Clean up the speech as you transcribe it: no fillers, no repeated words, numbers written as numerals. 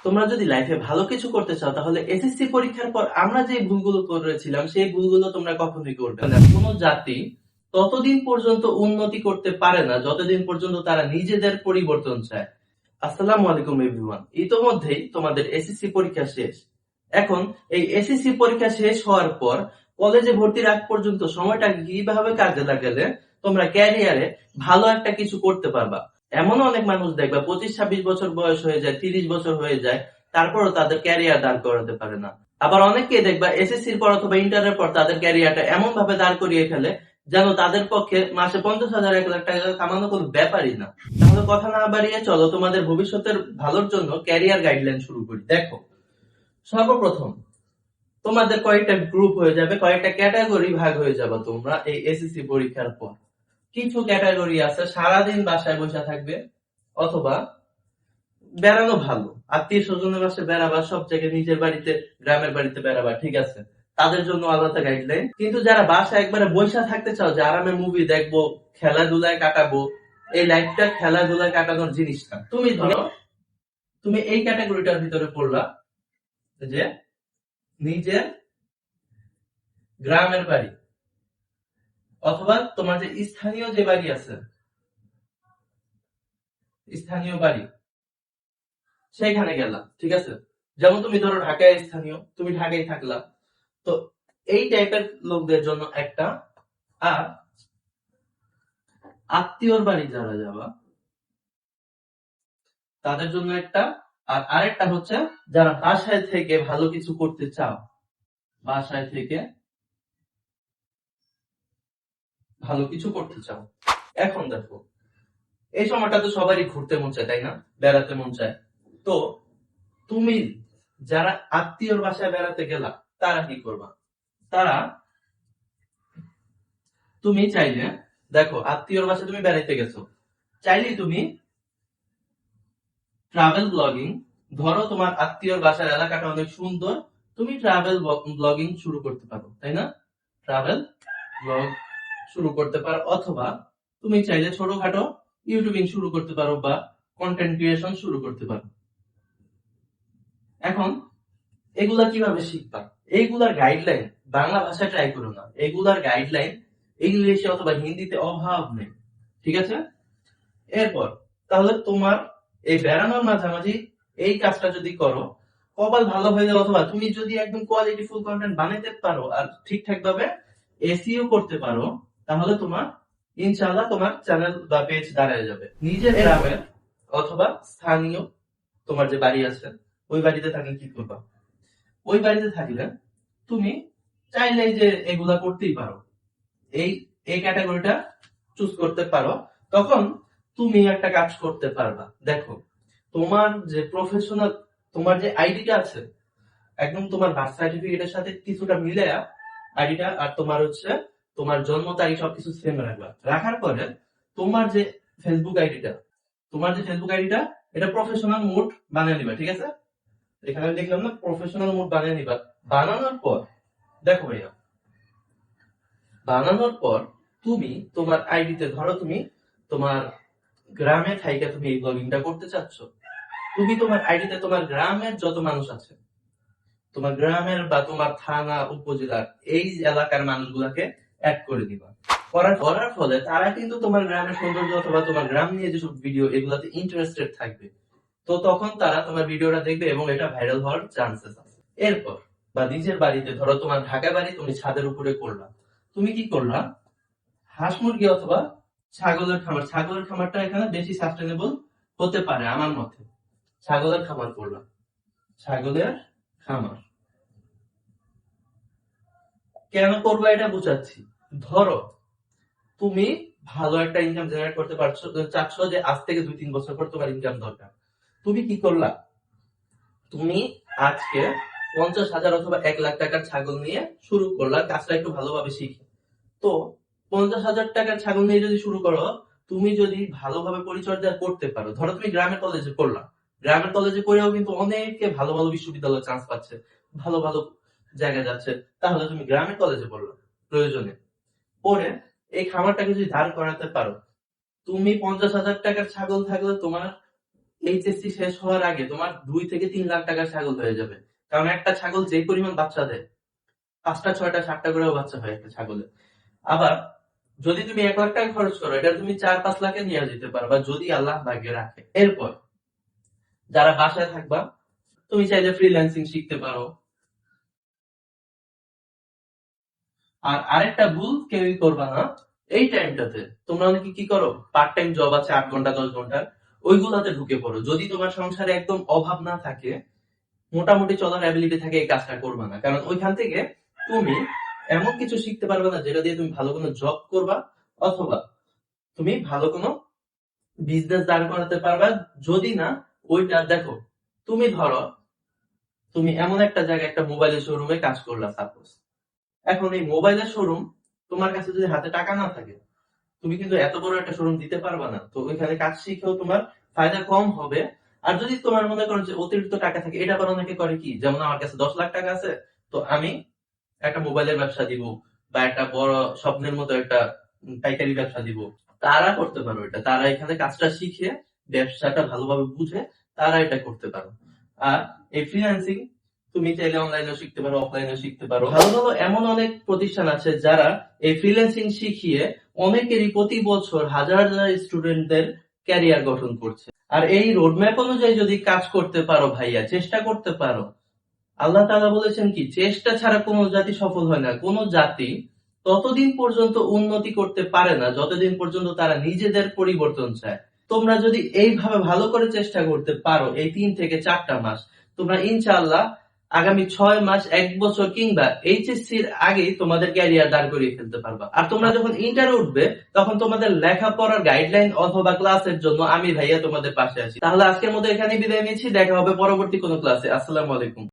তোমরা যদি লাইফে ভালো কিছু করতে চাও তাহলে এসএসসি পরীক্ষার পর আমরা যে ভুলগুলো করেছিলাম সেই ভুলগুলো তোমরা কখনোই করবে না। কোনো জাতি ততদিন পর্যন্ত উন্নতি করতে পারে না যতদিন পর্যন্ত তারা নিজেদের পরিবর্তন চায়। আসসালামু আলাইকুম এভরিওয়ান। ইতোমধ্যেই তোমাদের এসএসসি পরীক্ষা শেষ। এখন এই এসএসসি পরীক্ষা শেষ হওয়ার পর কলেজে ভর্তির আগ পর্যন্ত সময়টা কিভাবে কাজে লাগালে তোমরা ক্যারিয়ারে ভালো একটা কিছু করতে পারবা। এমন অনেক মানুষ দেখবা 25-26 বছর বয়স হয়ে যায়, 30 বছর হয়ে যায়, তারপরও তাদের ক্যারিয়ার দাঁড় করাতে পারে না। আবার অনেককে দেখবা এসএসসির পর অথবা ইন্টারের পর তাদের ক্যারিয়ারটা এমন ভাবে দাঁড় করিয়ে ফেলে যেন তাদের পক্ষে মাসে 50,000 1 লাখ টাকা কামানো কোনো ব্যাপারই না। তাহলে কথা না বাড়িয়ে চলো তোমাদের ভবিষ্যতের ভালোর জন্য ক্যারিয়ার গাইডলাইন শুরু করি। দেখো, সর্বপ্রথম তোমাদের কয়েকটা গ্রুপ হয়ে যাবে, কয়েকটা ক্যাটাগরি ভাগ হয়ে যাবে তোমরা এই এসএসসি পরীক্ষার পর। কিছু ক্যাটাগরি আছে সারাদিন বাসায় বসে থাকবে অথবা বেড়ানো ভালো, আত্মীয় স্বজনের বাসায় বেড়াবা, সব জায়গায় নিজের বাড়িতে গ্রামের বাড়িতে বেড়াবা, ঠিক আছে, তাদের জন্য আলাদা গাইডলাইন। কিন্তু যারা বাসায় একবারে বসে থাকতে চাও যে আরামে মুভি দেখবো, খেলাধুলায় কাটাবো, এই লাইফটা খেলাধুলায় কাটানোর জিনিস না। তুমি ধরো তুমি এই ক্যাটাগরিটার ভিতরে পড়লা যে নিজের গ্রামের বাড়ি অথবা তোমার যে স্থানীয় যে বাড়ি আছে, স্থানীয় বাড়ি, সেইখানে গেলাম, ঠিক আছে। যেমন তুমি ধরো ঢাকায় স্থানীয়, তুমি ঢাকায় থাকলা, তো এই টাইপের লোকদের জন্য একটা। আর আত্মীয়র বাড়ি যারা যাবা তাদের জন্য একটা। আর আরেকটা হচ্ছে যারা বাসায় থেকে ভালো কিছু করতে চাও, বাসায় থেকে ভালো কিছু করতে চাও। এখন দেখো, এই সময়টা তো সবারই ঘুরতে মন চায়, তাই না, বেড়াতে মন চায়। তো তুমি যারা আত্মীয়র বাসায় বেড়াতে গেলা তারা কি করবা? তারা তুমি চাইলে, দেখো আত্মীয়র বাসায় তুমি বেড়াইতে গেছো, চাইলে তুমি ট্রাভেল ব্লগিং, ধরো তোমার আত্মীয়র বাসার এলাকাটা অনেক সুন্দর, তুমি ট্রাভেল ব্লগিং শুরু করতে পারো, তাই না, ট্রাভেল ব্লগ শুরু করতে পারো। অথবা তুমি চাইলে ছোটখাটো ইউটিউবিং শুরু করতে পারো বা কন্টেন্ট ক্রিয়েশন শুরু করতে পারো। এখন এগুলা কিভাবে শিখবা? এইগুলার গাইডলাইন বাংলা ভাষায় ট্রাই করো না, এগুলার গাইডলাইন ইংলিশে অথবা হিন্দিতে অভাব নেই, ঠিক আছে। এরপর তাহলে তোমার এই বেড়ানোর মাঝামাঝি এই কাজটা যদি করো, কপাল ভালো হয়ে যাবে, অথবা তুমি যদি একদম কোয়ালিটিফুল কন্টেন্ট বানাইতে পারো আর ঠিকঠাক ভাবে এসইও করতে পারো, তাহলে তোমার ইনশাআল্লাহ তোমার চ্যানেল বা পেজ দাঁড়ায় যাবে। নিজের গ্রামের অথবা স্থানীয় তোমার যে বাড়ি আছে ওই বাড়িতে থাকলে কি করবা? ওই বাড়িতে থাকলে তুমি চাইলে যে এগুলা করতেই পারো, এই এই ক্যাটাগরিটা চুজ করতে পারো। তখন তুমি একটা কাজ করতে পারবা। দেখো, তোমার যে প্রফেশনাল, তোমার যে আইডিটা আছে একদম তোমার বার্থ সার্টিফিকেটের সাথে কিছুটা মিলে আইডিটা, আর তোমার হচ্ছে তোমার জন্ম তারিখ সবকিছু সেম রাখবা। রাখার পরে তোমার যে ফেসবুক আইডিটা, তোমার যে ফেসবুক আইডিটা এটা প্রফেশনাল মোড বানিয়ে নিবা, ঠিক আছে। এখানে আমি দেখলাম না, প্রফেশনাল মোড বানিয়ে নিবা। বানানোর পর দেখো ভাইয়া, বানানোর পর তুমি তোমার আইডিতে, ধরো তুমি তোমার গ্রামে থাইকা তুমি এই ব্লগিংটা করতে চাচ্ছ, তুমি তোমার আইডিতে তোমার গ্রামের যত মানুষ আছে, তোমার গ্রামের বা তোমার থানা উপজেলার এই এলাকার মানুষগুলাকে অ্যাড করে দিবা। করার ফলে তারা কিন্তু তোমার গ্রামের সৌন্দর্য অথবা তোমার গ্রাম নিয়ে যেসব ভিডিও এগুলাতে ইন্টারেস্টেড থাকবে। তো তখন তারা তোমার ভিডিওটা দেখবে এবং এটা ভাইরাল হওয়ার চান্সেস আছে। এরপর বা নিজের বাড়িতে, ধরো তোমার ঢাকা বাড়ি, তুমি ছাদের উপরে করলা, তুমি কি করলা, হাঁস মুরগি অথবা ছাগলের খামার, ছাগলের খামারটা এখানে বেশি সাস্টেনেবল হতে পারে আমার মতে। ছাগলের খামার করলাম, ছাগলের খামার কেন করবো এটা বুঝাচ্ছি। ধরো তুমি ভালো একটা ইনকাম জেনারেট করতে পারছো, চাচ্ছ যে আজ থেকে 2-3 বছর পর তোমার ইনকাম দরকার, তুমি কি করলা, তুমি আজকে 50,000 অথবা 1 লাখ টাকার ছাগল নিয়ে শুরু করলা, কাজটা একটু ভালোভাবে শিখে। তো 50,000 টাকার ছাগল নিয়ে যদি শুরু করো, তুমি যদি ভালোভাবে পরিচর্যা করতে পারো, ধরো তুমি গ্রামের কলেজে পড়লা, গ্রামের কলেজে পড়েও কিন্তু অনেকে ভালো ভালো বিশ্ববিদ্যালয়ে চান্স পাচ্ছে, ভালো ভালো জায়গায় যাচ্ছে, তাহলে তুমি গ্রামের কলেজে পড়লা প্রয়োজনে, পরে এই খামারটাকে যদি দাঁড় করাতে পারো, তুমি 50,000 টাকার ছাগল থাকলে তোমার এইচএসসি শেষ হওয়ার আগে তোমার 2 থেকে 3 লাখ টাকার ছাগল হয়ে যাবে। কারণ একটা ছাগল যে পরিমাণ বাচ্চা দেয়, 5টা 6টা 7টা করেও বাচ্চা হয় একটা ছাগলে। আবার যদি তুমি 1 লাখ টাকা খরচ করো, এটা তুমি 4-5 লাখে নিয়ে যেতে পারবা যদি আল্লাহ ভাগ্যে রাখে। এরপর যারা বাসায় থাকবা, তুমি চাইলে ফ্রিল্যান্সিং শিখতে পারো। আর আরেকটা ভুল কেউই করবা না, এই টাইমটাতে তোমরা অনেকে কি করো, পার্ট টাইম জব আছে 8 ঘন্টা 10 ঘন্টার, ওইগুলাতে ঢুকে পড়ো। যদি তোমার সংসারে একদম অভাব না থাকে, মোটামুটি চলার অ্যাবিলিটি থাকে, এই কাজটা করবা না। কারণ ওইখান থেকে তুমি এমন কিছু শিখতে পারবে না যেটা দিয়ে তুমি ভালো কোনো জব করবা, অথবা তুমি ভালো কোনো বিজনেস দাঁড় করাতে পারবা। যদি না ওইটা দেখো, তুমি ধরো তুমি এমন একটা জায়গায় একটা মোবাইলের শোরুমে কাজ করলা সাপোজ। এখন এই মোবাইলের শোরুম, তোমার কাছে যদি হাতে টাকা না থাকে, তুমি কিন্তু এত বড় একটা শোরুম দিতে পারবা না। তো ওইখানে কাজ শিখেও তোমার ফায়দা কম হবে। আর যদি তোমার মনে করো যে অতিরিক্ত টাকা থাকে, এটা আবার অনেকে করে কি, যেমন আমার কাছে 10 লাখ টাকা আছে, তো আমি একটা মোবাইলের ব্যবসা দিব, বা একটা বড় স্বপ্নের মতো একটা পাইকারি ব্যবসা দিব। তারা করতে পারো এটা, তারা এখানে কাজটা শিখে ব্যবসাটা ভালোভাবে বুঝে তারা এটা করতে পারো। আর এই ফ্রিল্যান্সিং তুমি চাইলে অনলাইনেও শিখতে পারো, অফলাইনেও শিখতে পারো। ভালো ভালো এমন অনেক প্রতিষ্ঠান আছে যারা এই ফ্রিল্যান্সিং শিখিয়ে অনেকেরই প্রতি বছর হাজার হাজার স্টুডেন্টদের ক্যারিয়ার গঠন করছে। আর এই রোডম্যাপ অনুযায়ী যদি কাজ করতে পারো ভাইয়া, চেষ্টা করতে পারো, আল্লাহ তাআলা বলেছেন কি, চেষ্টা ছাড়া কোনো জাতি সফল হয় না। কোনো জাতি ততদিন পর্যন্ত উন্নতি করতে পারে না যতদিন পর্যন্ত তারা নিজেদের পরিবর্তন চায়। তোমরা যদি এইভাবে ভালো করে চেষ্টা করতে পারো, এই 3 থেকে 4টা মাস, তোমরা ইনশাআল্লাহ আগামী 6 মাস, 1 বছর কিংবা এইচএসসির আগেই তোমাদের ক্যারিয়ার দাঁড় করিয়ে ফেলতে পারবা। আর তোমরা যখন ইন্টার উঠবে, তখন তোমাদের লেখাপড়ার গাইডলাইন অথবা ক্লাসের জন্য আমি ভাইয়া তোমাদের পাশে আছি। তাহলে আজকের মতো এখানেই বিদায় নিচ্ছি, দেখা হবে পরবর্তী কোনো ক্লাসে। আসসালামু আলাইকুম।